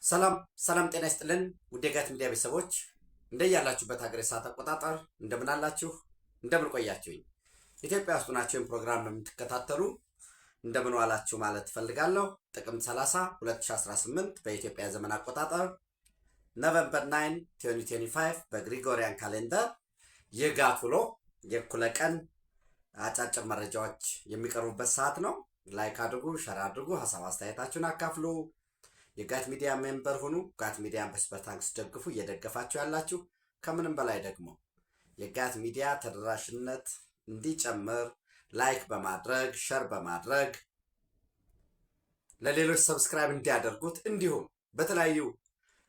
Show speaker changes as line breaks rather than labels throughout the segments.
ሰላም ሰላም ጤና ይስጥልን ውድ የጋት ሚዲያ ቤተሰቦች እንደያላችሁበት ሀገር ሰዓት አቆጣጠር እንደምን አላችሁ እንደምን ቆያችሁኝ ኢትዮጵያ ውስጥ ናችሁን ፕሮግራም የምትከታተሉ እንደምን ዋላችሁ ማለት ፈልጋለሁ። ጥቅምት 30 2018 በኢትዮጵያ ዘመን አቆጣጠር ኖቬምበር 9 2025 በግሪጎሪያን ካሌንደር የጋት ውሎ የእኩለ ቀን አጫጭር መረጃዎች የሚቀርቡበት ሰዓት ነው። ላይክ አድርጉ፣ ሸር አድርጉ፣ ሀሳብ አስተያየታችሁን አካፍሉ። የጋት ሚዲያ ሜምበር ሁኑ። ጋት ሚዲያን በሱፐር ታንክስ ደግፉ። እየደገፋችሁ ያላችሁ ከምንም በላይ ደግሞ የጋት ሚዲያ ተደራሽነት እንዲጨምር ላይክ በማድረግ ሸር በማድረግ ለሌሎች ሰብስክራይብ እንዲያደርጉት እንዲሁም በተለያዩ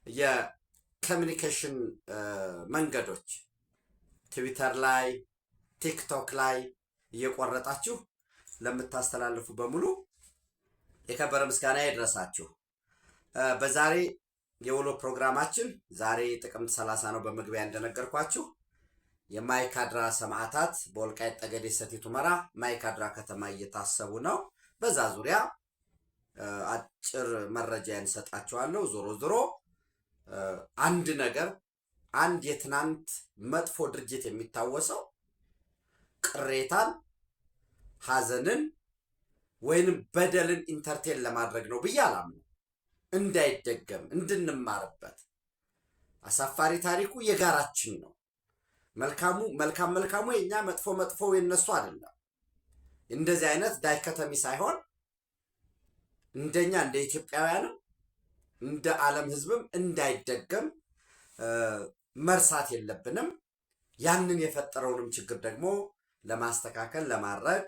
የኮሚኒኬሽን መንገዶች ትዊተር ላይ ቲክቶክ ላይ እየቆረጣችሁ ለምታስተላልፉ በሙሉ የከበረ ምስጋና ይድረሳችሁ። በዛሬ የውሎ ፕሮግራማችን ዛሬ ጥቅምት 30 ነው። በመግቢያ እንደነገርኳችሁ የማይካድራ ሰማዕታት በወልቃይት ጠገዴ ሰቲት ሁመራ ማይካድራ ከተማ እየታሰቡ ነው። በዛ ዙሪያ አጭር መረጃ እንሰጣችኋለሁ። ዞሮ አንድ ነገር አንድ የትናንት መጥፎ ድርጅት የሚታወሰው ቅሬታን፣ ሐዘንን ወይንም በደልን ኢንተርቴን ለማድረግ ነው ብዬ አላምንም። እንዳይደገም እንድንማርበት አሳፋሪ ታሪኩ የጋራችን ነው። መልካሙ የኛ መጥፎ የነሱ አይደለም። እንደዚህ አይነት ዳይከተሚ ሳይሆን እንደኛ እንደ ኢትዮጵያውያንም እንደ ዓለም ሕዝብም እንዳይደገም መርሳት የለብንም። ያንን የፈጠረውንም ችግር ደግሞ ለማስተካከል ለማረቅ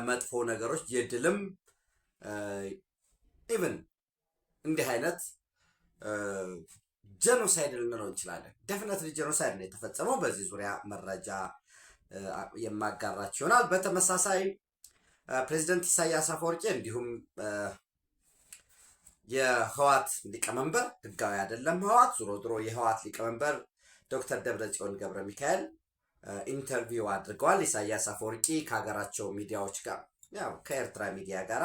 መጥፎ ነገሮች የድልም ኢቭን እንዲህ አይነት ጄኖሳይድ ልንለው እንችላለን። ደፍነትሊ ጄኖሳይድ ነው የተፈጸመው። በዚህ ዙሪያ መረጃ የማጋራችሁ ይሆናል። በተመሳሳይ ፕሬዚደንት ኢሳያስ አፈወርቂ እንዲሁም የህዋት ሊቀመንበር ህጋዊ አይደለም ህዋት ዞሮ የህዋት ሊቀመንበር ዶክተር ደብረጽዮን ገብረ ሚካኤል ኢንተርቪው አድርገዋል። ኢሳያስ አፈወርቂ ከሀገራቸው ሚዲያዎች ጋር ያው ከኤርትራ ሚዲያ ጋር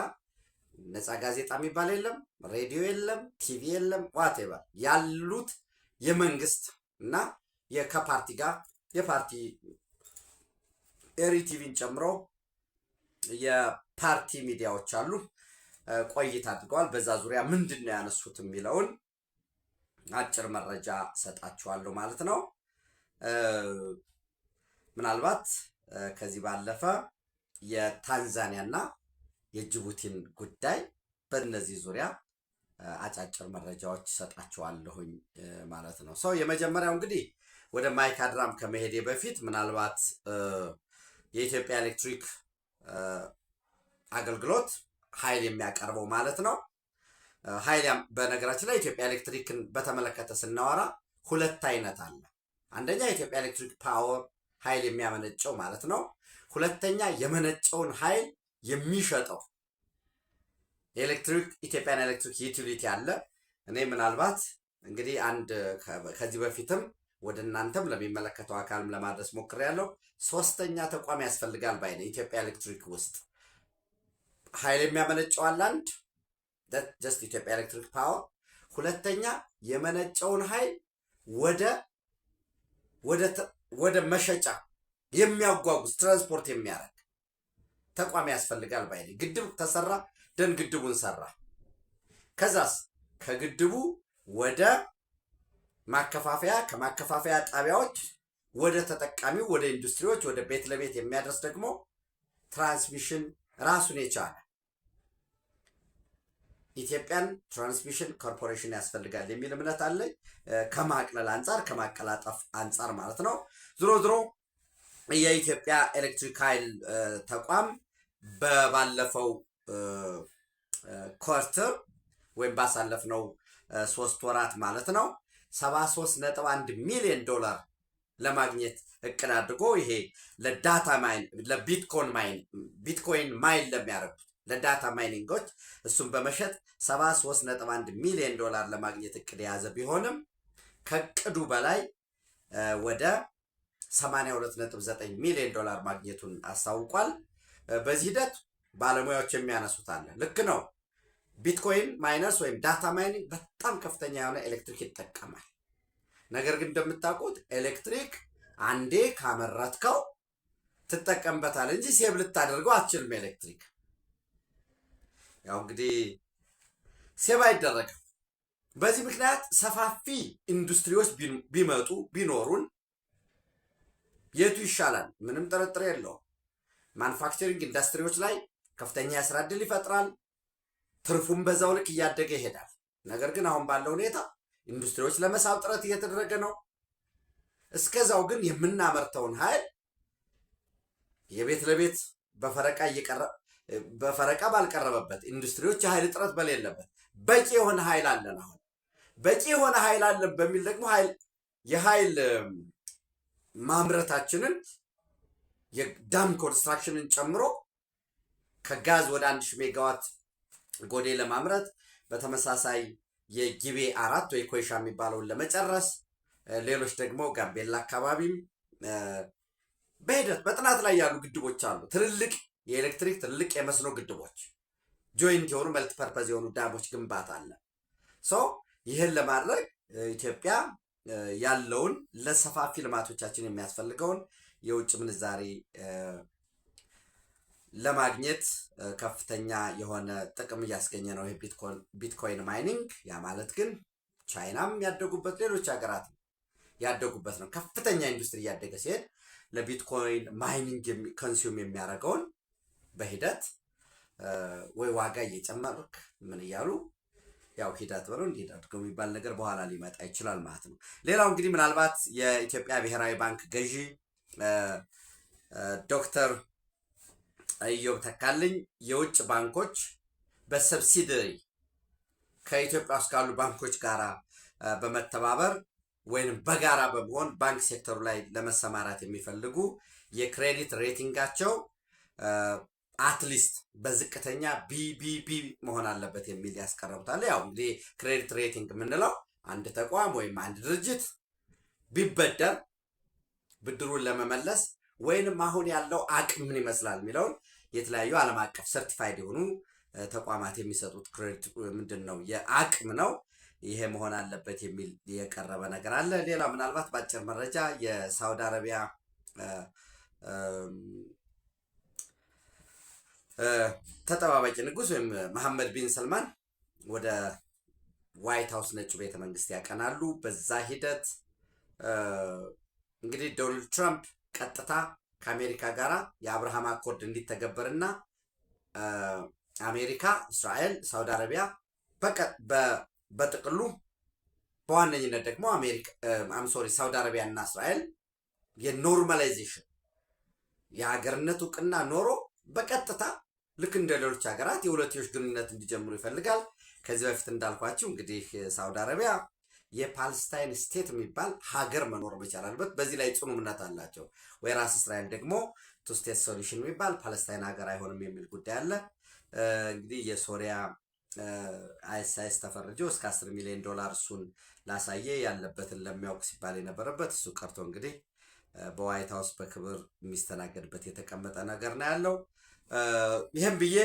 ነፃ ጋዜጣ የሚባል የለም፣ ሬዲዮ የለም፣ ቲቪ የለም፣ ዋቴቨር ያሉት የመንግስት እና ከፓርቲ ጋር የፓርቲ ኤሪቲቪን ጨምሮ የፓርቲ ሚዲያዎች አሉ ቆይታ አድርገዋል። በዛ ዙሪያ ምንድን ነው ያነሱት የሚለውን አጭር መረጃ ሰጣችኋለሁ ማለት ነው። ምናልባት ከዚህ ባለፈ የታንዛኒያና የጅቡቲን ጉዳይ በእነዚህ ዙሪያ አጫጭር መረጃዎች ሰጣችኋለሁኝ ማለት ነው። የመጀመሪያው እንግዲህ ወደ ማይካድራም ከመሄዴ በፊት ምናልባት የኢትዮጵያ ኤሌክትሪክ አገልግሎት ኃይል የሚያቀርበው ማለት ነው ኃይል በነገራችን ላይ ኢትዮጵያ ኤሌክትሪክን በተመለከተ ስናወራ ሁለት አይነት አለ። አንደኛ የኢትዮጵያ ኤሌክትሪክ ፓወር ኃይል የሚያመነጨው ማለት ነው። ሁለተኛ የመነጨውን ኃይል የሚሸጠው ኢትዮጵያን ኤሌክትሪክ ዩቲሊቲ አለ። እኔ ምናልባት እንግዲህ ከዚህ በፊትም ወደ እናንተም ለሚመለከተው አካልም ለማድረስ ሞክሬያለሁ። ሶስተኛ ተቋም ያስፈልጋል ባይ ነኝ። ኢትዮጵያ ኤሌክትሪክ ውስጥ ኃይል የሚያመነጨው አለ አንድ ጀስት ኢትዮጵያ ኤሌክትሪክ ፓወር፣ ሁለተኛ የመነጨውን ኃይል ወደ መሸጫ የሚያጓጉዝ ትራንስፖርት የሚያደርግ ተቋም ያስፈልጋል ባይ ነኝ። ግድብ ተሰራ፣ ደን ግድቡን ሰራ። ከዛስ ከግድቡ ወደ ማከፋፈያ፣ ከማከፋፈያ ጣቢያዎች ወደ ተጠቃሚው፣ ወደ ኢንዱስትሪዎች፣ ወደ ቤት ለቤት የሚያደርስ ደግሞ ትራንስሚሽን ራሱን የቻለ ኢትዮጵያን ትራንስሚሽን ኮርፖሬሽን ያስፈልጋል የሚል እምነት አለኝ። ከማቅለል አንጻር ከማቀላጠፍ አንጻር ማለት ነው። ዞሮ የኢትዮጵያ ኤሌክትሪክ ኃይል ተቋም ባለፈው ኳርተር ወይም ባሳለፍነው 3 ወራት ማለት ነው 73.1 ሚሊዮን ዶላር ለማግኘት እቅድ አድርጎ ይሄ ለዳታ ማይን ቢትኮይን ማይን ለሚያደርጉት ለዳታ ማይኒንጎች እሱም በመሸጥ 73.1 ሚሊዮን ዶላር ለማግኘት እቅድ የያዘ ቢሆንም ከእቅዱ በላይ ወደ 82.9 ሚሊዮን ዶላር ማግኘቱን አስታውቋል። በዚህ ሂደት ባለሙያዎች የሚያነሱት አለ። ልክ ነው። ቢትኮይን ማይነርስ ወይም ዳታ ማይኒንግ በጣም ከፍተኛ የሆነ ኤሌክትሪክ ይጠቀማል። ነገር ግን እንደምታውቁት ኤሌክትሪክ አንዴ ካመረትከው ትጠቀምበታል እንጂ ሴቭ ልታደርገው አትችልም። ኤሌክትሪክ ያው እንግዲህ ሴቭ አይደረግም። በዚህ ምክንያት ሰፋፊ ኢንዱስትሪዎች ቢመጡ ቢኖሩን የቱ ይሻላል? ምንም ጥርጥር የለውም። ማኑፋክቸሪንግ ኢንዱስትሪዎች ላይ ከፍተኛ የስራ ዕድል ይፈጥራል። ትርፉም በዛው ልክ እያደገ ይሄዳል። ነገር ግን አሁን ባለው ሁኔታ ኢንዱስትሪዎች ለመሳብ ጥረት እየተደረገ ነው። እስከዛው ግን የምናመርተውን ኃይል የቤት ለቤት በፈረቃ ባልቀረበበት ኢንዱስትሪዎች የኃይል እጥረት በሌለበት በቂ የሆነ ኃይል አለን። አሁን በቂ የሆነ ኃይል አለን በሚል ደግሞ የኃይል ማምረታችንን የዳም ኮንስትራክሽንን ጨምሮ ከጋዝ ወደ 1000 ሜጋዋት ጎዴ ለማምረት በተመሳሳይ የጊቤ 4 ወይ ኮይሻ የሚባለውን ለመጨረስ ሌሎች ደግሞ ጋምቤላ አካባቢም በሂደት በጥናት ላይ ያሉ ግድቦች አሉ። ትልልቅ የኤሌክትሪክ ትልልቅ የመስኖ ግድቦች ጆይንት የሆኑ መልቲፐርፐዝ የሆኑ ዳሞች ግንባታ አለ። ይህን ለማድረግ ኢትዮጵያ ያለውን ለሰፋፊ ልማቶቻችን የሚያስፈልገውን የውጭ ምንዛሬ ለማግኘት ከፍተኛ የሆነ ጥቅም እያስገኘ ነው ቢትኮይን ማይኒንግ። ያ ማለት ግን ቻይናም ያደጉበት ሌሎች ሀገራት ያደጉበት ነው። ከፍተኛ ኢንዱስትሪ እያደገ ሲሄድ ለቢትኮይን ማይኒንግ ኮንሱም የሚያደርገውን በሂደት ወይ ዋጋ እየጨመርክ ምን እያሉ ያው ሂደት ብለው እንዲህ አድርገው የሚባል ነገር በኋላ ሊመጣ ይችላል ማለት ነው። ሌላው እንግዲህ ምናልባት የኢትዮጵያ ብሔራዊ ባንክ ገዢ ዶክተር ኢዮብ ተካልኝ የውጭ ባንኮች በሰብሲደሪ ከኢትዮጵያ ውስጥ ካሉ ባንኮች ጋራ በመተባበር ወይም በጋራ በመሆን ባንክ ሴክተሩ ላይ ለመሰማራት የሚፈልጉ የክሬዲት ሬቲንጋቸው አትሊስት በዝቅተኛ ቢቢቢ መሆን አለበት የሚል ያስቀርቡታል። ያው እንግዲህ ክሬዲት ሬቲንግ የምንለው አንድ ተቋም ወይም አንድ ድርጅት ቢበደር ብድሩን ለመመለስ ወይንም አሁን ያለው አቅም ምን ይመስላል የሚለውን የተለያዩ ዓለም አቀፍ ሰርቲፋይድ የሆኑ ተቋማት የሚሰጡት ክሬዲት ምንድን ነው የአቅም ነው። ይሄ መሆን አለበት የሚል የቀረበ ነገር አለ። ሌላ ምናልባት በአጭር መረጃ የሳውዲ አረቢያ ተጠባባቂ ንጉስ ወይም መሐመድ ቢን ሰልማን ወደ ዋይት ሃውስ ነጩ ቤተ መንግስት ያቀናሉ። በዛ ሂደት እንግዲህ ዶናልድ ትራምፕ ቀጥታ ከአሜሪካ ጋራ የአብርሃም አኮርድ እንዲተገበርና አሜሪካ፣ እስራኤል፣ ሳውዲ አረቢያ በጥቅሉ በዋነኝነት ደግሞ ሳውዲ አረቢያ እና እስራኤል የኖርማላይዜሽን የሀገርነት እውቅና ኖሮ በቀጥታ ልክ እንደ ሌሎች ሀገራት የሁለትዮሽ ግንኙነት እንዲጀምሩ ይፈልጋል። ከዚህ በፊት እንዳልኳችሁ እንግዲህ ሳውዲ አረቢያ የፓለስታይን ስቴት የሚባል ሀገር መኖር መቻል አለበት። በዚህ ላይ ጽኑ እምነት አላቸው። ወይራስ እስራኤል ደግሞ ቱ ስቴት ሶሉሽን የሚባል ፓለስታይን ሀገር አይሆንም የሚል ጉዳይ አለ። እንግዲህ የሶሪያ አይኤስአይኤስ ተፈርጆ እስከ $10 ሚሊዮን እሱን ላሳየ ያለበትን ለሚያውቅ ሲባል የነበረበት እሱ ቀርቶ እንግዲህ በዋይት ሃውስ በክብር የሚስተናገድበት የተቀመጠ ነገር ነው ያለው። ይህም ብዬ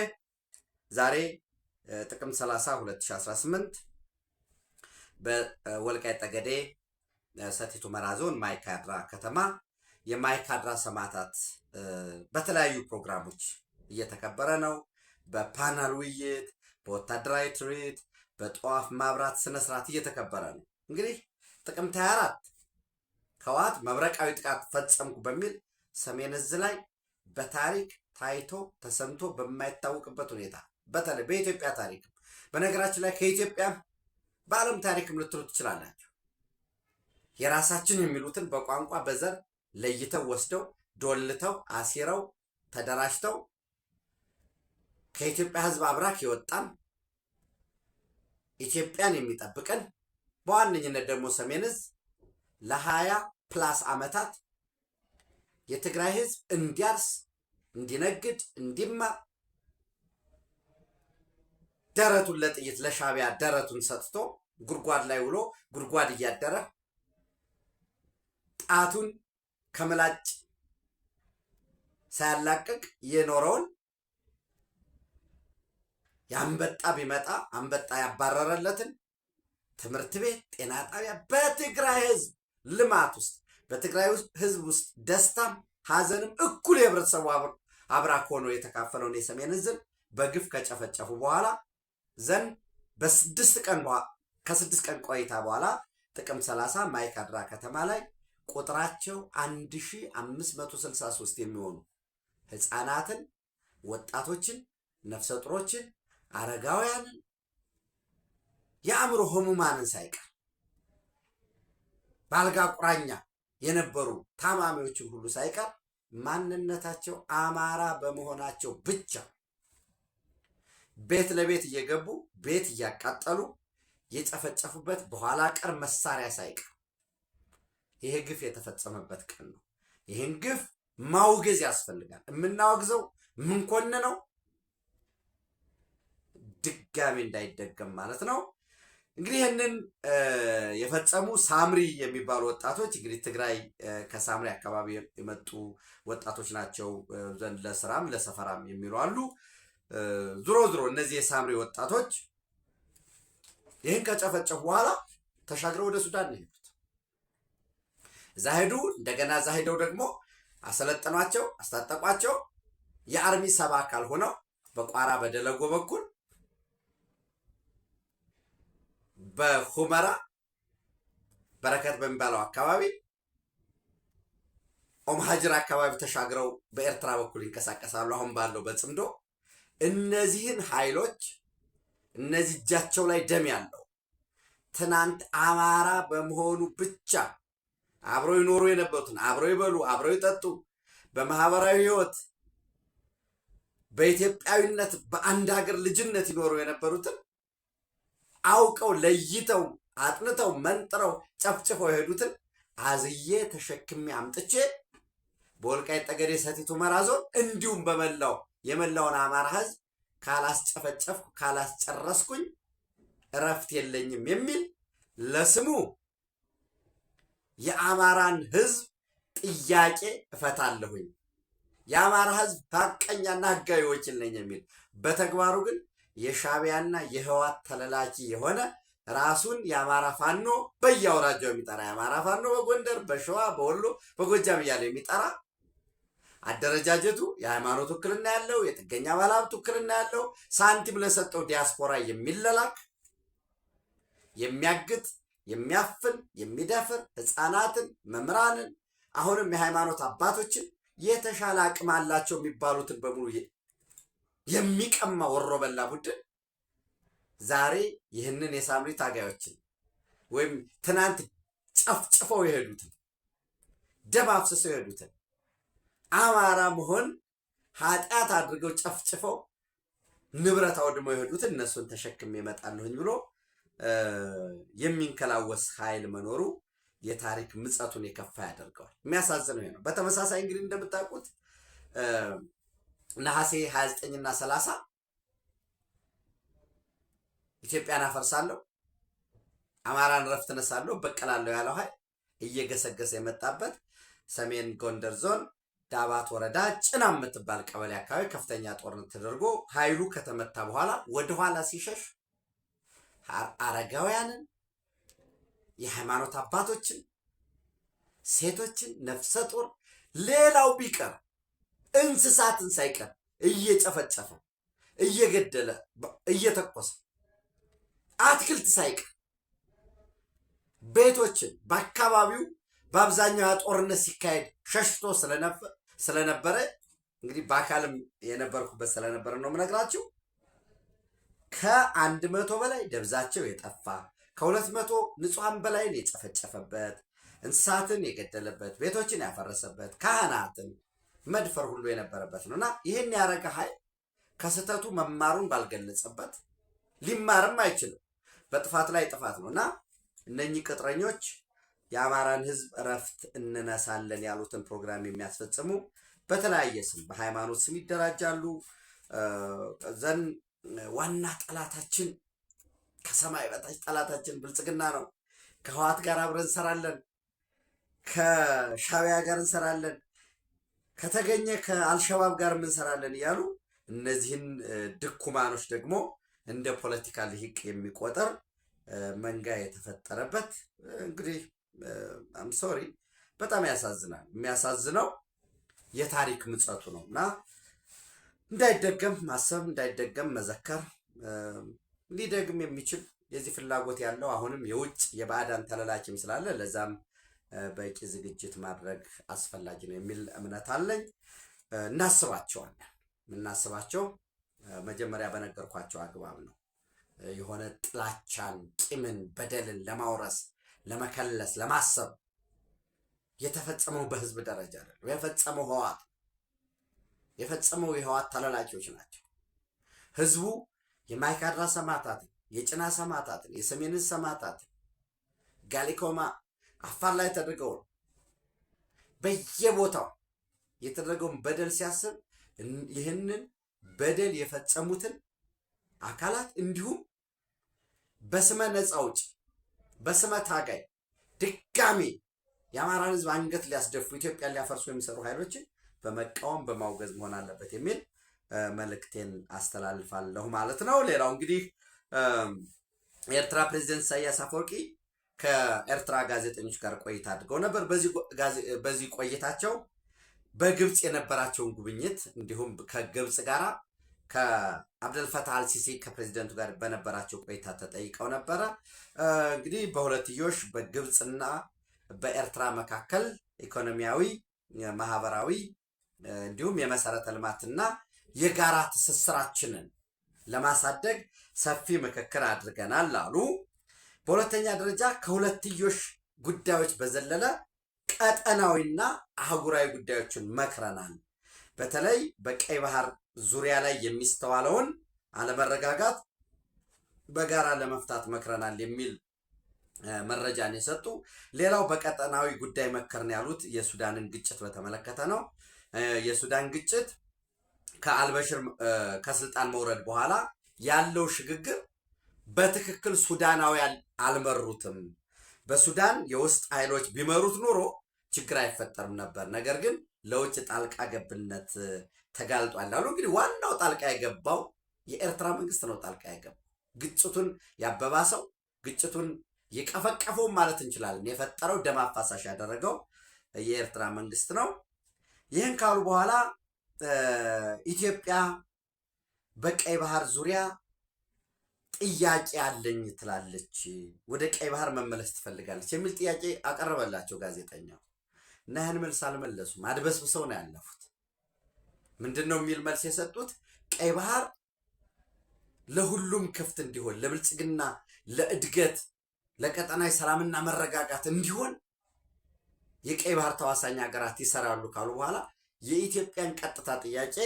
ዛሬ ጥቅምት 30 2018 በወልቃይት ጠገዴ ሰቲት ሁመራ ዞን ማይካድራ ከተማ የማይካድራ ሰማዕታት በተለያዩ ፕሮግራሞች እየተከበረ ነው። በፓናል ውይይት፣ በወታደራዊ ትርኢት፣ በጧፍ ማብራት ስነስርዓት እየተከበረ ነው። እንግዲህ ጥቅምት 24 ህወሓት መብረቃዊ ጥቃት ፈጸምኩ በሚል ሰሜን ዕዝ ላይ በታሪክ ታይቶ ተሰምቶ በማይታወቅበት ሁኔታ በተለይ በኢትዮጵያ ታሪክ በነገራችን ላይ ከኢትዮጵያ በዓለም ታሪክም ልትሉ ትችላላችሁ። የራሳችን የሚሉትን በቋንቋ በዘር ለይተው ወስደው ዶልተው አሲረው ተደራጅተው ከኢትዮጵያ ህዝብ አብራክ የወጣን ኢትዮጵያን የሚጠብቀን በዋነኝነት ደግሞ ሰሜን ዕዝ ለ20+ ዓመታት የትግራይ ህዝብ እንዲያርስ፣ እንዲነግድ፣ እንዲማር ደረቱን ለጥይት ለሻቢያ ደረቱን ሰጥቶ ጉድጓድ ላይ ውሎ ጉድጓድ እያደረ ጣቱን ከመላጭ ሳያላቅቅ የኖረውን ያንበጣ ቢመጣ አንበጣ ያባረረለትን ትምህርት ቤት፣ ጤና ጣቢያ በትግራይ ህዝብ ልማት ውስጥ በትግራይ ህዝብ ውስጥ ደስታም ሀዘንም እኩል የህብረተሰቡ አብራክ ሆኖ የተካፈለውን የሰሜን ህዝብ በግፍ ከጨፈጨፉ በኋላ ዘንድ ከ6 ቀን ቆይታ በኋላ ጥቅምት 30 ማይካድራ ከተማ ላይ ቁጥራቸው 1563 የሚሆኑ ህፃናትን፣ ወጣቶችን፣ ነፍሰ ጡሮችን፣ አረጋውያንን፣ የአእምሮ ህሙማንን ሳይቀር ባልጋ ቁራኛ የነበሩ ታማሚዎችን ሁሉ ሳይቀር ማንነታቸው አማራ በመሆናቸው ብቻ ቤት ለቤት እየገቡ ቤት እያቃጠሉ የጨፈጨፉበት በኋላ ቀር መሳሪያ ሳይቀር ይሄ ግፍ የተፈጸመበት ቀን ነው። ይህን ግፍ ማውገዝ ያስፈልጋል። የምናወግዘው የምንኮንነው ድጋሚ እንዳይደገም ማለት ነው። እንግዲህ ይህንን የፈጸሙ ሳምሪ የሚባሉ ወጣቶች እንግዲህ ትግራይ ከሳምሪ አካባቢ የመጡ ወጣቶች ናቸው። ዘንድ ለስራም ለሰፈራም የሚሉ አሉ። ዙሮ እነዚህ የሳምሪ ወጣቶች ይህን ከጨፈጨፉ በኋላ ተሻግረው ወደ ሱዳን ነው የሄዱት። እዛ ሄዱ። እንደገና እዛ ሄደው ደግሞ አሰለጠኗቸው፣ አስታጠቋቸው። የአርሚ ሰባ አካል ሆነው በቋራ በደለጎ በኩል በሁመራ በረከት በሚባለው አካባቢ ኦምሃጅር አካባቢ ተሻግረው በኤርትራ በኩል ይንቀሳቀሳሉ። አሁን ባለው በጽምዶ እነዚህን ኃይሎች እነዚህ እጃቸው ላይ ደም ያለው ትናንት አማራ በመሆኑ ብቻ አብረው ይኖሩ የነበሩትን አብረው ይበሉ፣ አብረው ይጠጡ፣ በማህበራዊ ህይወት በኢትዮጵያዊነት በአንድ ሀገር ልጅነት ይኖሩ የነበሩትን አውቀው ለይተው አጥንተው መንጥረው ጨፍጭፈው የሄዱትን አዝዬ ተሸክሜ አምጥቼ በወልቃይት ጠገዴ ሰቲት ሁመራ ዞን እንዲሁም የመላውን አማራ ህዝብ ካላስጨፈጨፍኩ ካላስጨረስኩኝ እረፍት የለኝም የሚል ለስሙ የአማራን ህዝብ ጥያቄ እፈታለሁኝ፣ የአማራ ህዝብ ሀቀኛና ህጋዊ ወኪል ነኝ የሚል በተግባሩ ግን የሻዕቢያና የህወሓት ተለላኪ የሆነ ራሱን የአማራ ፋኖ በየአውራጃው የሚጠራ የአማራ ፋኖ በጎንደር፣ በሸዋ፣ በወሎ፣ በጎጃም እያለ የሚጠራ አደረጃጀቱ የሃይማኖት ውክልና ያለው የጥገኛ ባለሀብት ውክልና ያለው ሳንቲም ለሰጠው ዲያስፖራ የሚለላክ የሚያግጥ የሚያፍን የሚደፍር ህፃናትን፣ መምህራንን፣ አሁንም የሃይማኖት አባቶችን የተሻለ አቅም አላቸው የሚባሉትን በሙሉ የሚቀማ ወሮ በላ ቡድን ዛሬ ይህንን የሳምሪ ታጋዮችን ወይም ትናንት ጨፍጭፈው የሄዱትን ደም አፍስሰው የሄዱትን አማራ መሆን ኃጢአት አድርገው ጨፍጭፈው ንብረት አውድመው የሄዱትን እነሱን ተሸክሜ እመጣለሁኝ ብሎ የሚንከላወስ ኃይል መኖሩ የታሪክ ምጸቱን የከፋ ያደርገዋል። የሚያሳዝነው ነው። በተመሳሳይ እንግዲህ እንደምታውቁት ነሐሴ 29 እና 30 ኢትዮጵያን አፈርሳለሁ፣ አማራን ረፍት ነሳለሁ፣ በቀላለሁ ያለው ኃይል እየገሰገሰ የመጣበት ሰሜን ጎንደር ዞን ዳባት ወረዳ ጭና የምትባል ቀበሌ አካባቢ ከፍተኛ ጦርነት ተደርጎ ኃይሉ ከተመታ በኋላ ወደኋላ ሲሸሽ አረጋውያንን፣ የሃይማኖት አባቶችን፣ ሴቶችን፣ ነፍሰ ጡር ሌላው ቢቀር እንስሳትን ሳይቀር እየጨፈጨፈ እየገደለ እየተኮሰ አትክልት ሳይቀር ቤቶችን በአካባቢው በአብዛኛው ጦርነት ሲካሄድ ሸሽቶ ስለነበረ እንግዲህ በአካልም የነበርኩበት ስለነበረ ነው የምነግራችሁ። ከ100 በላይ ደብዛቸው የጠፋ ከ200 ንጹሐን በላይ የጨፈጨፈበት እንስሳትን የገደለበት ቤቶችን ያፈረሰበት ካህናትን መድፈር ሁሉ የነበረበት ነውና ይህን ያረገ ኃይል ከስተቱ መማሩን ባልገለጸበት ሊማርም አይችልም። በጥፋት ላይ ጥፋት ነውና እነኚህ ቅጥረኞች የአማራን ህዝብ እረፍት እንነሳለን ያሉትን ፕሮግራም የሚያስፈጽሙ በተለያየ ስም በሃይማኖት ስም ይደራጃሉ። ዘን ዋና ጠላታችን ከሰማይ በታች ጠላታችን ብልጽግና ነው፣ ከህወሓት ጋር አብረን እንሰራለን፣ ከሻዕቢያ ጋር እንሰራለን፣ ከተገኘ ከአልሸባብ ጋር እንሰራለን እያሉ እነዚህን ድኩማኖች ደግሞ እንደ ፖለቲካ ልሂቅ የሚቆጠር መንጋ የተፈጠረበት እንግዲህ አም ሶሪ በጣም ያሳዝናል። የሚያሳዝነው የታሪክ ምጸቱ ነው እና እንዳይደገም ማሰብ እንዳይደገም መዘከር ሊደግም የሚችል የዚህ ፍላጎት ያለው አሁንም የውጭ የባዕዳን ተለላኪም ስላለ ለዛም በቂ ዝግጅት ማድረግ አስፈላጊ ነው የሚል እምነት አለኝ። እናስባቸዋለን። የምናስባቸው መጀመሪያ በነገርኳቸው አግባብ ነው። የሆነ ጥላቻን፣ ቂምን፣ በደልን ለማውረስ ለመከለስ ለማሰብ የተፈጸመው በህዝብ ደረጃ አይደለም። የፈጸመው የህወሓት ተለላኪዎች ናቸው። ህዝቡ የማይካድራ ሰማዕታትን፣ የጭና ሰማዕታትን፣ የሰሜን ሰማዕታትን ጋሊኮማ አፋር ላይ ተደርገው በየቦታው የተደረገውን በደል ሲያስብ ይህንን በደል የፈጸሙትን አካላት እንዲሁም በስመ ነፃ አውጪ በስመ ታጋይ ድጋሚ የአማራን ህዝብ አንገት ሊያስደፉ ኢትዮጵያን ሊያፈርሱ የሚሰሩ ኃይሎችን በመቃወም በማውገዝ መሆን አለበት የሚል መልእክቴን አስተላልፋለሁ ማለት ነው። ሌላው እንግዲህ የኤርትራ ፕሬዝዳንት ኢሳያስ አፈወርቂ ከኤርትራ ጋዜጠኞች ጋር ቆይታ አድርገው ነበር። በዚህ ቆይታቸው በግብፅ የነበራቸውን ጉብኝት እንዲሁም ከግብፅ ጋር ከአብደልፈታህ አልሲሲ ከፕሬዚደንቱ ጋር በነበራቸው ቆይታ ተጠይቀው ነበረ። እንግዲህ በሁለትዮሽ በግብፅና በኤርትራ መካከል ኢኮኖሚያዊ፣ ማህበራዊ እንዲሁም የመሰረተ ልማትና የጋራ ትስስራችንን ለማሳደግ ሰፊ ምክክር አድርገናል አሉ። በሁለተኛ ደረጃ ከሁለትዮሽ ጉዳዮች በዘለለ ቀጠናዊና አህጉራዊ ጉዳዮችን መክረናል። በተለይ በቀይ ባህር ዙሪያ ላይ የሚስተዋለውን አለመረጋጋት በጋራ ለመፍታት መክረናል የሚል መረጃን የሰጡ። ሌላው በቀጠናዊ ጉዳይ መከርን ያሉት የሱዳንን ግጭት በተመለከተ ነው። የሱዳን ግጭት ከአልበሽር ከስልጣን መውረድ በኋላ ያለው ሽግግር በትክክል ሱዳናውያን አልመሩትም። በሱዳን የውስጥ ኃይሎች ቢመሩት ኖሮ ችግር አይፈጠርም ነበር። ነገር ግን ለውጭ ጣልቃ ገብነት ተጋልጧል አሉ። እንግዲህ ዋናው ጣልቃ የገባው የኤርትራ መንግስት ነው። ጣልቃ የገባው ግጭቱን ያበባሰው ግጭቱን የቀፈቀፈው ማለት እንችላለን የፈጠረው ደም አፋሳሽ ያደረገው የኤርትራ መንግስት ነው። ይህን ካሉ በኋላ ኢትዮጵያ በቀይ ባህር ዙሪያ ጥያቄ አለኝ ትላለች፣ ወደ ቀይ ባህር መመለስ ትፈልጋለች የሚል ጥያቄ አቀረበላቸው ጋዜጠኛው እና ይህን መልስ አልመለሱም። አድበስብሰው ነው ያለፉት። ምንድን ነው የሚል መልስ የሰጡት? ቀይ ባህር ለሁሉም ክፍት እንዲሆን፣ ለብልጽግና፣ ለእድገት፣ ለቀጠናዊ ሰላምና መረጋጋት እንዲሆን የቀይ ባህር ተዋሳኝ ሀገራት ይሰራሉ ካሉ በኋላ የኢትዮጵያን ቀጥታ ጥያቄ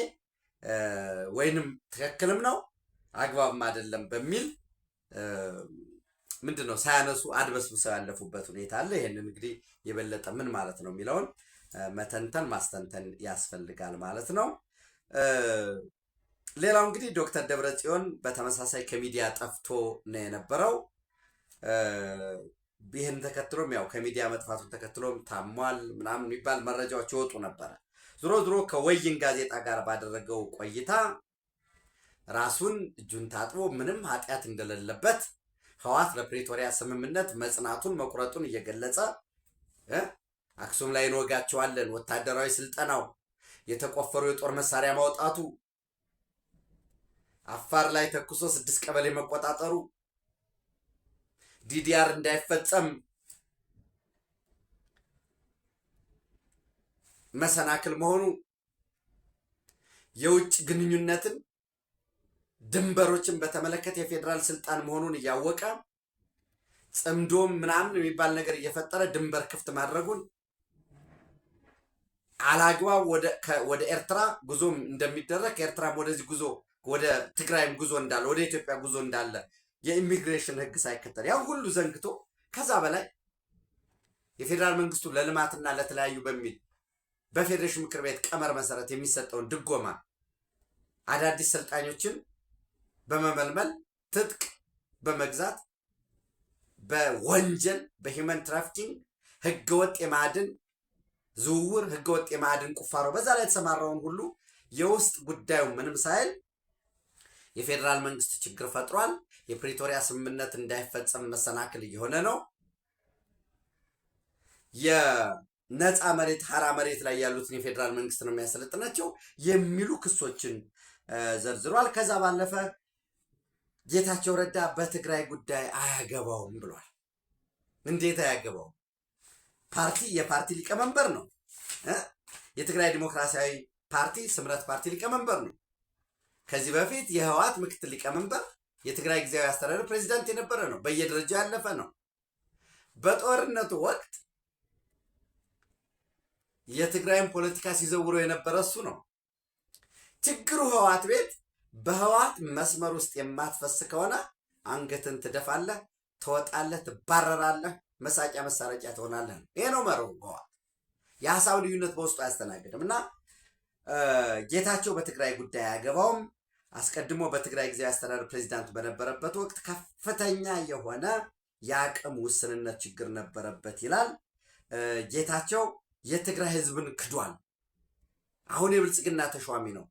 ወይንም ትክክልም ነው አግባብም አይደለም በሚል ምንድን ነው ሳያነሱ አድበስብሰው ያለፉበት ሁኔታ አለ። ይህንን እንግዲህ የበለጠ ምን ማለት ነው የሚለውን መተንተን ማስተንተን ያስፈልጋል ማለት ነው። ሌላው እንግዲህ ዶክተር ደብረጽዮን በተመሳሳይ ከሚዲያ ጠፍቶ ነው የነበረው። ይህን ተከትሎም ያው ከሚዲያ መጥፋቱን ተከትሎም ታሟል ምናምን የሚባል መረጃዎች ይወጡ ነበረ። ዞሮ ዞሮ ከወይን ጋዜጣ ጋር ባደረገው ቆይታ ራሱን እጁን ታጥቦ ምንም ኃጢአት እንደሌለበት ህወሓት ለፕሪቶሪያ ስምምነት መጽናቱን መቁረጡን እየገለጸ አክሱም ላይ እንወጋቸዋለን፣ ወታደራዊ ስልጠናው፣ የተቆፈሩ የጦር መሳሪያ ማውጣቱ፣ አፋር ላይ ተኩሶ 6 ቀበሌ መቆጣጠሩ፣ ዲዲአር እንዳይፈጸም መሰናክል መሆኑ፣ የውጭ ግንኙነትን ድንበሮችን በተመለከተ የፌዴራል ስልጣን መሆኑን እያወቀ ጽምዶም ምናምን የሚባል ነገር እየፈጠረ ድንበር ክፍት ማድረጉን አላግባብ ወደ ኤርትራ ጉዞ እንደሚደረግ ከኤርትራም ወደዚህ ጉዞ ወደ ትግራይም ጉዞ እንዳለ ወደ ኢትዮጵያ ጉዞ እንዳለ የኢሚግሬሽን ህግ ሳይከተል ያው ሁሉ ዘንግቶ ከዛ በላይ የፌዴራል መንግስቱ ለልማትና ለተለያዩ በሚል በፌዴሬሽን ምክር ቤት ቀመር መሰረት የሚሰጠውን ድጎማ አዳዲስ ሰልጣኞችን በመመልመል ትጥቅ በመግዛት በወንጀል በሂውመን ትራፊኪንግ ህገወጥ የማዕድን ዝውውር ህገወጥ የማዕድን ቁፋሮ በዛ ላይ የተሰማራውን ሁሉ የውስጥ ጉዳዩ ምንም ሳይል የፌዴራል መንግስት ችግር ፈጥሯል። የፕሪቶሪያ ስምምነት እንዳይፈጸም መሰናክል እየሆነ ነው። የነፃ መሬት ሀራ መሬት ላይ ያሉትን የፌዴራል መንግስት ነው የሚያሰለጥናቸው የሚሉ ክሶችን ዘርዝሯል። ከዛ ባለፈ ጌታቸው ረዳ በትግራይ ጉዳይ አያገባውም ብሏል። እንዴት አያገባውም? የፓርቲ ሊቀመንበር ነው። የትግራይ ዲሞክራሲያዊ ፓርቲ ስምረት ፓርቲ ሊቀመንበር ነው። ከዚህ በፊት የህወሓት ምክትል ሊቀመንበር፣ የትግራይ ጊዜያዊ አስተዳደር ፕሬዚዳንት የነበረ ነው። በየደረጃው ያለፈ ነው። በጦርነቱ ወቅት የትግራይን ፖለቲካ ሲዘውሮ የነበረ እሱ ነው። ችግሩ ህወሓት ቤት በህወሓት መስመር ውስጥ የማትፈስ ከሆነ አንገትን ትደፋለህ፣ ትወጣለህ፣ ትባረራለህ፣ መሳቂያ መሳረቂያ ትሆናለህ። ይሄ ነው መርሁ። ህወሓት የሀሳብ ልዩነት በውስጡ አያስተናግድም እና ጌታቸው በትግራይ ጉዳይ አያገባውም። አስቀድሞ በትግራይ ጊዜያዊ አስተዳደር ፕሬዚዳንት በነበረበት ወቅት ከፍተኛ የሆነ የአቅም ውስንነት ችግር ነበረበት ይላል ጌታቸው። የትግራይ ህዝብን ክዷል። አሁን የብልጽግና ተሿሚ ነው።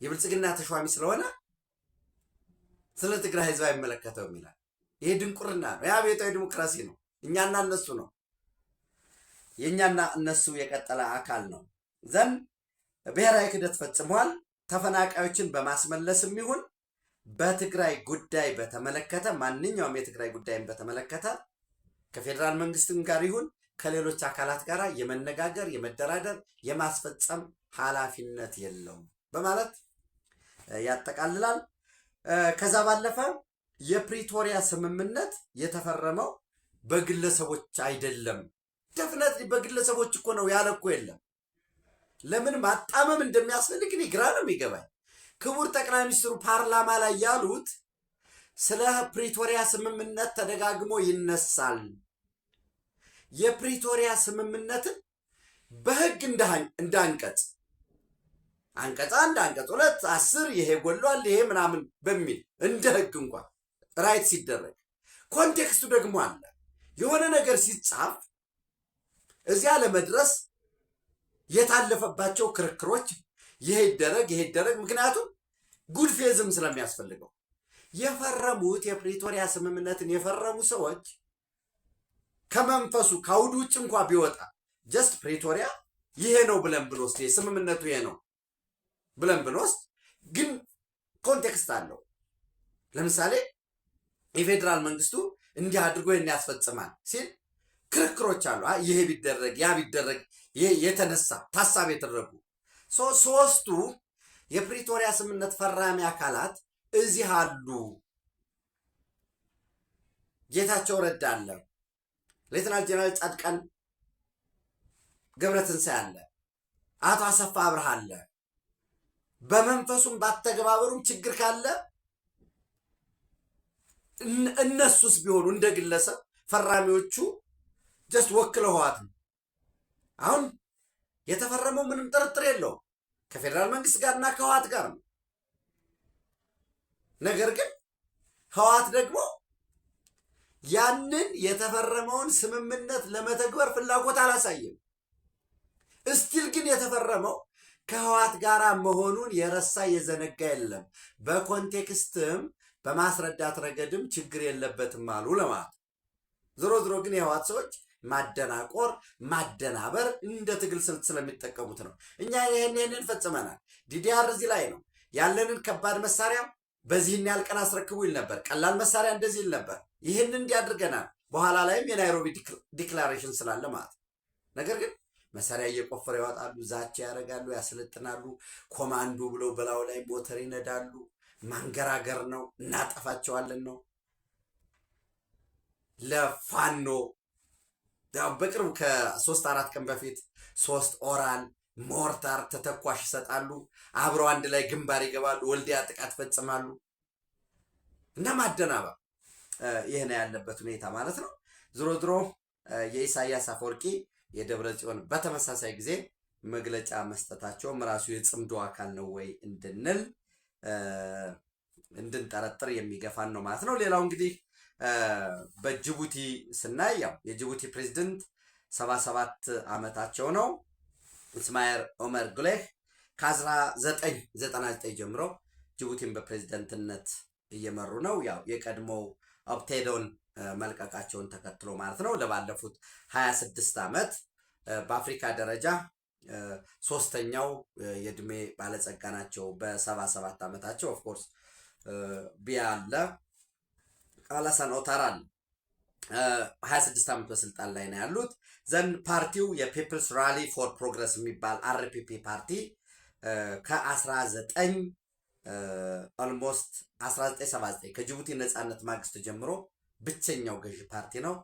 የብልጽግና ተሿሚ ስለሆነ ስለ ትግራይ ህዝብ አይመለከተውም ይላል። ይሄ ድንቁርና ነው። የአብዮታዊ ዲሞክራሲ ነው። እኛና እነሱ ነው። የእኛና እነሱ የቀጠለ አካል ነው። ዘንድ ብሔራዊ ክህደት ፈጽሟል። ተፈናቃዮችን በማስመለስም ይሁን በትግራይ ጉዳይ በተመለከተ ማንኛውም የትግራይ ጉዳይን በተመለከተ ከፌዴራል መንግስትም ጋር ይሁን ከሌሎች አካላት ጋር የመነጋገር የመደራደር የማስፈጸም ኃላፊነት የለውም በማለት ያጠቃልላል። ከዛ ባለፈ የፕሪቶሪያ ስምምነት የተፈረመው በግለሰቦች አይደለም። ደፍነት በግለሰቦች እኮ ነው ያለ እኮ የለም። ለምን ማጣመም እንደሚያስፈልግ እኔ ግራ ነው የሚገባኝ። ክቡር ጠቅላይ ሚኒስትሩ ፓርላማ ላይ ያሉት ስለ ፕሪቶሪያ ስምምነት ተደጋግሞ ይነሳል። የፕሪቶሪያ ስምምነትን በህግ እንዳንቀጽ አንቀጽ 1 አንቀጽ 2 10 ይሄ ጎሏል ይሄ ምናምን በሚል እንደ ህግ እንኳን ራይት ሲደረግ ኮንቴክስቱ ደግሞ አለ። የሆነ ነገር ሲጻፍ እዚያ ለመድረስ የታለፈባቸው ክርክሮች ይሄ ይደረግ ምክንያቱም ጉድ ፌዝም ስለሚያስፈልገው የፈረሙት የፕሪቶሪያ ስምምነትን የፈረሙ ሰዎች ከመንፈሱ ከአውዱ ውጭ እንኳ ቢወጣ ጀስት ፕሪቶሪያ ይሄ ነው ብለን ብንወስድ የስምምነቱ ይሄ ነው ብለን ብንወስድ ግን ኮንቴክስት አለው። ለምሳሌ የፌዴራል መንግስቱ እንዲህ አድርጎ ያስፈጽማል ሲል ክርክሮች አሉ። ይሄ ቢደረግ ያ ቢደረግ የተነሳ ታሳቢ የተደረጉ ሶስቱ የፕሪቶሪያ ስምምነት ፈራሚ አካላት እዚህ አሉ። ጌታቸው ረዳ አለ፣ ሌተናል ጀነራል ጻድቃን ገብረትንሳኤ አለ፣ አቶ አሰፋ አብርሃ አለ። በመንፈሱም ባተገባበሩም ችግር ካለ እነሱስ ቢሆኑ እንደ ግለሰብ ፈራሚዎቹ ጀስት ወክለው ህወሓት ነው። አሁን የተፈረመው ምንም ጥርጥር የለውም ከፌዴራል መንግስት ጋርና ከህወሓት ጋር ነው። ነገር ግን ህወሓት ደግሞ ያንን የተፈረመውን ስምምነት ለመተግበር ፍላጎት አላሳየም። እስቲል ግን የተፈረመው ከህወሓት ጋር መሆኑን የረሳ የዘነጋ የለም። በኮንቴክስትም በማስረዳት ረገድም ችግር የለበትም አሉ ለማለት። ዞሮ ዞሮ ግን የህወሓት ሰዎች ማደናቆር ማደናበር እንደ ትግል ስልት ስለሚጠቀሙት ነው። እኛ ይሄንን ፈጽመናል። ዲዲአር እዚህ ላይ ነው ያለንን ከባድ መሳሪያ በዚህን ያህል ቀን አስረክቡ ይል ነበር። ቀላል መሳሪያ እንደዚህ ይል ነበር። ይህንን እንዲያድርገናል። በኋላ ላይም የናይሮቢ ዲክላሬሽን ስላለ ማለት። ነገር ግን መሳሪያ እየቆፈረ ያወጣሉ፣ ዛቻ ያደርጋሉ፣ ያስለጥናሉ። ኮማንዶ ብለው በላዩ ላይ ሞተር ይነዳሉ። ማንገራገር ነው፣ እናጠፋቸዋለን ነው። ለፋኖ በቅርብ ከ3-4 ቀን በፊት 3 ኦራል ሞርታር ተተኳሽ ይሰጣሉ። አብረው አንድ ላይ ግንባር ይገባሉ። ወልዲያ ጥቃት ፈጽማሉ እና ማደናበር ይሄ ነው ያለበት ሁኔታ ማለት ነው። ዝሮ ዝሮ የኢሳያስ አፈወርቂ የደብረ ጽዮን በተመሳሳይ ጊዜ መግለጫ መስጠታቸውም ራሱ የጽምዶ አካል ነው ወይ እንድንል እንድንጠረጥር የሚገፋን ነው ማለት ነው። ሌላው እንግዲህ በጅቡቲ ስናይ ያው የጅቡቲ ፕሬዝዳንት 77 ዓመታቸው ነው። ኢስማኤል ኦመር ጉሌህ ከ1999 ጀምሮ ጅቡቲን በፕሬዝደንትነት እየመሩ ነው። ያው የቀድሞው ኦፕቴዶን መልቀቃቸውን ተከትሎ ማለት ነው። ለባለፉት 26 ዓመት በአፍሪካ ደረጃ ሶስተኛው የእድሜ ባለጸጋ ናቸው። በ77 ዓመታቸው ኦፍኮርስ ቢያ አለ፣ አላሳን ኦታራ አለ። 26 ዓመት በስልጣን ላይ ነው ያሉት። ዘን ፓርቲው የፒፕልስ ራሊ ፎር ፕሮግረስ የሚባል አርፒፒ ፓርቲ ኦልሞስት 1979 ከጅቡቲ ነፃነት ማግስት ጀምሮ ብቸኛው ገዢ ፓርቲ ነው።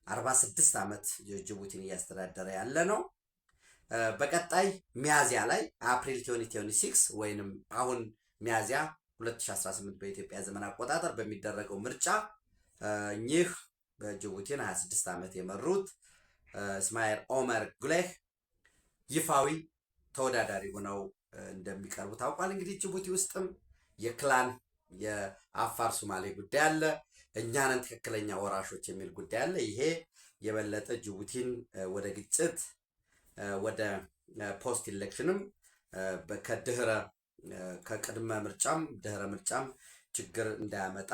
46 ዓመት ጅቡቲን እያስተዳደረ ያለ ነው። በቀጣይ ሚያዚያ ላይ አፕሪል 2026 ወይንም አሁን ሚያዚያ 2018 በኢትዮጵያ ዘመን አቆጣጠር በሚደረገው ምርጫ እኚህ በጅቡቲን 26 ዓመት የመሩት እስማኤል ኦመር ጉሌህ ይፋዊ ተወዳዳሪ ሆነው እንደሚቀርቡ ታውቋል። እንግዲህ ጅቡቲ ውስጥም የክላን የአፋር ሶማሌ ጉዳይ አለ፣ እኛንን ትክክለኛ ወራሾች የሚል ጉዳይ አለ። ይሄ የበለጠ ጅቡቲን ወደ ግጭት ወደ ፖስት ኢሌክሽንም ከቅድመ ምርጫም ድህረ ምርጫም ችግር እንዳያመጣ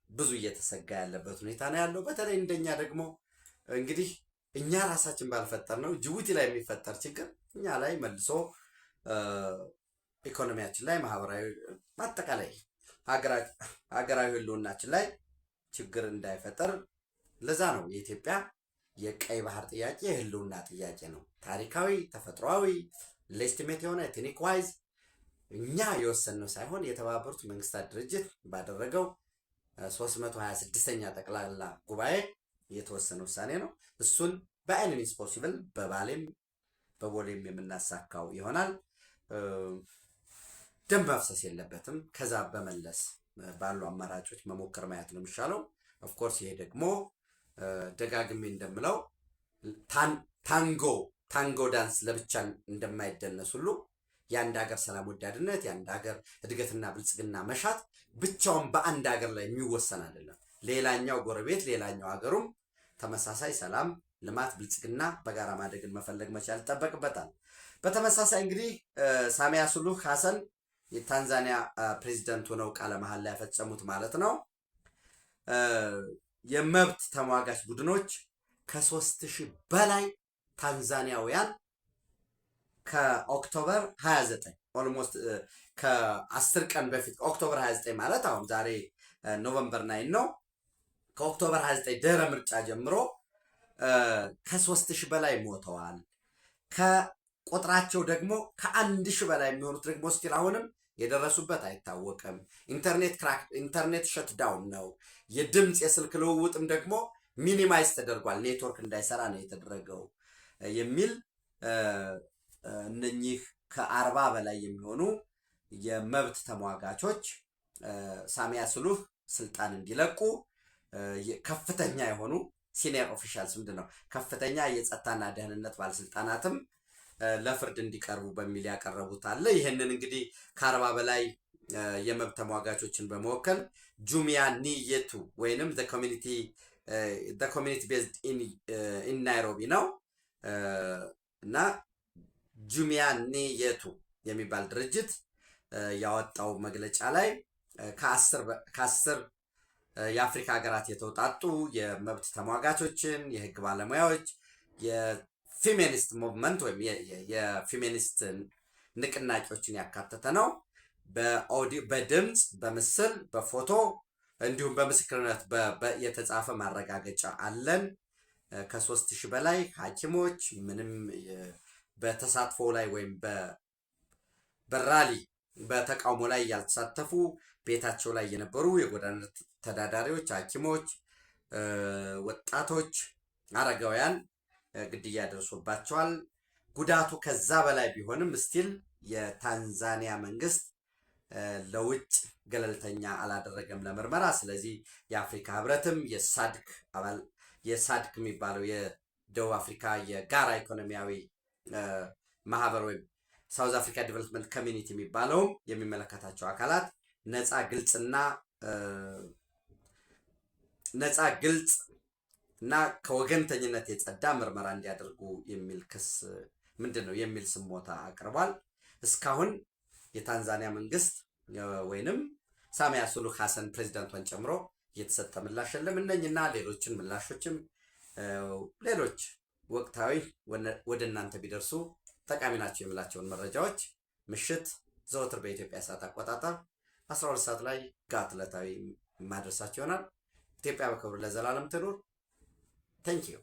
ብዙ እየተሰጋ ያለበት ሁኔታ ነው ያለው። በተለይ እንደኛ ደግሞ እንግዲህ እኛ ራሳችን ባልፈጠር ነው ጅቡቲ ላይ የሚፈጠር ችግር እኛ ላይ መልሶ ኢኮኖሚያችን ላይ፣ ማህበራዊ፣ አጠቃላይ ሀገራዊ ህልውናችን ላይ ችግር እንዳይፈጠር ለዛ ነው የኢትዮጵያ የቀይ ባህር ጥያቄ የህልውና ጥያቄ ነው። ታሪካዊ፣ ተፈጥሯዊ፣ ሌጅቲሜት የሆነ ኤትኒክ ዋይዝ እኛ የወሰንነው ሳይሆን የተባበሩት መንግስታት ድርጅት ባደረገው 326ኛ ጠቅላላ ጉባኤ የተወሰነ ውሳኔ ነው። እሱን በአይኒ ሚንስ ፖሲብል በቦሌም የምናሳካው ይሆናል። ደም መፍሰስ የለበትም። ከዛ በመለስ ባሉ አማራጮች መሞከር ማየት ነው የሚሻለው። ኦፍኮርስ ይሄ ደግሞ ደጋግሜ እንደምለው ታንጎ ዳንስ ለብቻ እንደማይደነስ ሁሉ የአንድ ሀገር ሰላም ወዳድነት፣ የአንድ ሀገር እድገትና ብልጽግና መሻት ብቻውን በአንድ ሀገር ላይ የሚወሰን አይደለም። ሌላኛው ጎረቤት ሌላኛው ሀገሩም ተመሳሳይ ሰላም፣ ልማት፣ ብልጽግና በጋራ ማደግን መፈለግ መቻል ይጠበቅበታል። በተመሳሳይ እንግዲህ ሳሚያ ሱሉሁ ሀሰን የታንዛኒያ ፕሬዚደንት ሆነው ቃለ መሐላ ላይ ያፈጸሙት ማለት ነው። የመብት ተሟጋች ቡድኖች ከ3000 በላይ ታንዛኒያውያን ከኦክቶበር 29 ኦልሞስት ከ10 ቀን በፊት ኦክቶበር 29 ማለት አሁን ዛሬ ኖቨምበር 9 ነው። ከኦክቶበር 29 ድህረ ምርጫ ጀምሮ ከ3000 በላይ ሞተዋል። ከቁጥራቸው ደግሞ ከ1000 በላይ የሚሆኑት ደግሞ ስቲል አሁንም የደረሱበት አይታወቅም። ኢንተርኔት ሸት ዳውን ነው። የድምፅ የስልክ ልውውጥም ደግሞ ሚኒማይዝ ተደርጓል። ኔትወርክ እንዳይሰራ ነው የተደረገው የሚል እነኚህ ከ40 በላይ የሚሆኑ የመብት ተሟጋቾች ሳሚያ ሱሉሁ ስልጣን እንዲለቁ ከፍተኛ የሆኑ ሲኒየር ኦፊሻልስ ምንድነው ከፍተኛ የጸጥታና ደህንነት ባለስልጣናትም ለፍርድ እንዲቀርቡ በሚል ያቀረቡት አለ። ይህንን እንግዲህ ከ40 በላይ የመብት ተሟጋቾችን በመወከል ጁሚያ ኒየቱ ወይንም the community based in ናይሮቢ ነው እና ጁሚያ ኒየቱ የሚባል ድርጅት ያወጣው መግለጫ ላይ ከ10 የአፍሪካ ሀገራት የተውጣጡ የመብት ተሟጋቾችን፣ የህግ ባለሙያዎች፣ የፌሚኒስት ሙቭመንት ወይም የፌሚኒስት ንቅናቄዎችን ያካተተ ነው። በድምፅ፣ በምስል፣ በፎቶ እንዲሁም በምስክርነት የተጻፈ ማረጋገጫ አለን። ከ3000 በላይ ሐኪሞች ምንም በተሳትፎ ላይ ወይም በራሊ በተቃውሞ ላይ ያልተሳተፉ ቤታቸው ላይ የነበሩ የጎዳና ተዳዳሪዎች፣ ሐኪሞች፣ ወጣቶች፣ አረጋውያን ግድያ ደርሶባቸዋል። ጉዳቱ ከዛ በላይ ቢሆንም ስቲል የታንዛኒያ መንግስት ለውጭ ገለልተኛ አላደረገም ለምርመራ። ስለዚህ የአፍሪካ ህብረትም የሳድክ የሚባለው የደቡብ አፍሪካ የጋራ ኢኮኖሚያዊ ማህበር ወይም ሳውዝ አፍሪካ ዲቨሎፕመንት ኮሚኒቲ የሚባለውም የሚመለከታቸው አካላት ነፃ ግልጽ እና ከወገንተኝነት የጸዳ ምርመራ እንዲያደርጉ የሚል ክስ የሚል ስሞታ አቅርቧል። እስካሁን የታንዛኒያ መንግስት ወይንም ሳሚያ ሱሉህ ሐሰን ፕሬዚዳንቷን ጨምሮ እየተሰጠ ምላሽ የለም። እነኝና ሌሎችን ምላሾችም ሌሎች ወቅታዊ ወደ እናንተ ቢደርሱ ጠቃሚ ናቸው የምላቸውን መረጃዎች ምሽት ዘወትር በኢትዮጵያ ሰዓት አቆጣጠር 12 ሰዓት ላይ ጋት ዕለታዊ ማድረሳቸው ይሆናል። ኢትዮጵያ በክብር ለዘላለም ትኑር። ታንኪዩ